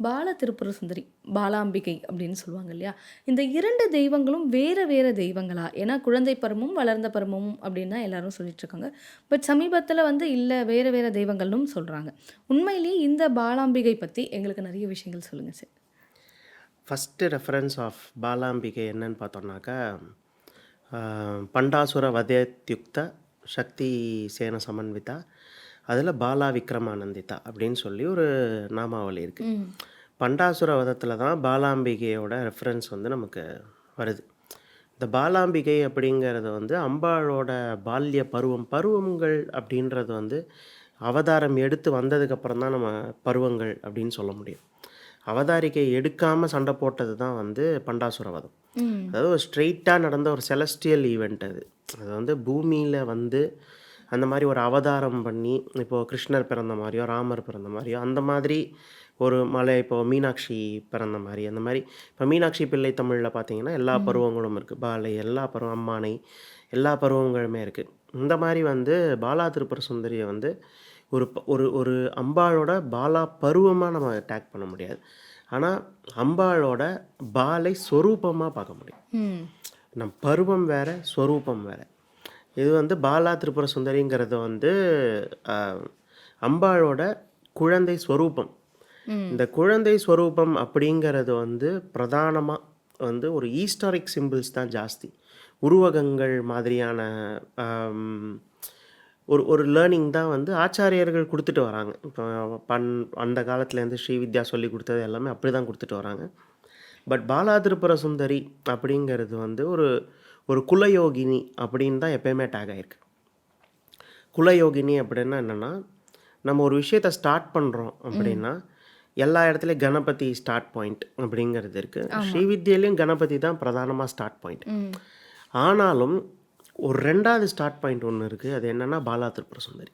பால திரிபுர சுந்தரி, பாலாம்பிகை அப்படின்னு சொல்லுவாங்க இல்லையா? இந்த 2 தெய்வங்களும் வேற வேற தெய்வங்களா? ஏன்னா குழந்தை பருவமும், வளர்ந்த பருவமும் அப்படின்னு தான் எல்லாரும் சொல்லிட்டு இருக்காங்க. பட் சமீபத்தில வந்து இல்ல வேற வேற தெய்வங்கள்னும் சொல்றாங்க. உண்மையிலேயே இந்த பாலாம்பிகை பத்தி எங்களுக்கு நெறைய விஷயங்கள் சொல்லுங்க sir. First reference of Balambigai என்னன்னு பார்த்தோம்னாக்கா, அ பண்டாசுர வதேத்யுக்த சக்தி சேன சமன்விதா, அதில பாலா விக்ரமானந்திதா அப்படின்னு சொல்லி ஒரு நாமாவளி இருக்கு. ம். பண்டாசுர வதத்தில தான் பாலாம்பிகையோட ரெஃபரன்ஸ் வந்து நமக்கு வருது. இந்த பாலாம்பிகை அப்படிங்கிறது வந்து அம்பாளோட பால்ய பருவம். பருவங்கள் அப்படின்றது வந்து அவதாரம் எடுத்து வந்ததுக்கப்புறம் தான் நம்ம பருவங்கள் அப்படின்னு சொல்ல முடியும். அவதாரிகை எடுக்காம சண்டை போட்டது தான் வந்து பண்டாசுர வதம். ம். அதாவது ஒரு ஸ்ட்ரெய்ட்டா நடந்த ஒரு செலஸ்டியல் ஈவென்ட் அது. அது வந்து பூமியில வந்து அந்த மாரி ஒரு அவதாரம் பண்ணி, இப்போ கிருஷ்ணர் பிறந்த மாரியோ, ராமர் பிறந்த மாரியோ, அந்த மாதிரி ஒரு மலை இப்போ மீனாட்சி பிறந்த மாரி, அந்த மாரி இப்போ மீனாட்சி பிள்ளை தமிழ்ல பார்த்தீங்கன்னா, எல்லா ம். பருவங்களும் இருக்கு. பாலை, எல்லா பருவம் அம்மானை, எல்லா பருவங்களுமே இருக்கு. இந்த மாரி வந்து பாலா திரிபுர சுந்தரிய வந்து ஒரு ஒரு ஒரு அம்பாளோட பாலா பருவமா நம்ம டேக் பண்ண முடியாது. ஆனா, அம்பாளோட பாலை சொரூபமா பார்க்க முடியும். ம். பருவம் வேற, சொரூபம் வேற. இது வந்து பாலா திரிபுர சுந்தரிங்கிறது வந்து அ அம்பாளோட குழந்தை ஸ்வரூபம். ம். இந்த குழந்தை ஸ்வரூபம் அப்படிங்கிறது வந்து பிரதானமா வந்து ஒரு ஈஸ்டாரிக் சிம்பிள்ஸ் தான் ஜாஸ்தி. உருவகங்கள் மாதிரியான அம் ஒரு ஒரு லேர்னிங் தான் வந்து ஆச்சாரியர்கள் குடுத்துட்டு வராங்க. இப்போ அந்த காலத்துலேருந்து ஸ்ரீவித்யா சொல்லிக் குடுத்தது எல்லாமே அப்படி தான் குடுத்துட்டு வராங்க. பட் பாலா திரிபுர சுந்தரி அப்படிங்கிறது வந்து ஒரு ஒரு குலயோகினி அப்படின்னு தான் எப்பயுமே டேக் ஆயிருக்கு. குலயோகினி அப்படின்னா என்னன்னா, நம்ம ஒரு விஷயத்த ஸ்டார்ட் பண்றோம் ம். அப்படின்னா, எல்லா இடத்துலயும் கணபதி ஸ்டார்ட் பாயிண்ட் அப்படிங்கிறது இருக்கு. ஆமா. ஸ்ரீவித்யயிலயும் கணபதி தான் பிரதானமா ஸ்டார்ட் பாயிண்ட். ம். ஆனாலும் ஒரு 2வது ஸ்டார்ட் பாயிண்ட் ஒண்ணு இருக்கு. அது என்னன்னா பாலா திரிபுர சுந்தரி.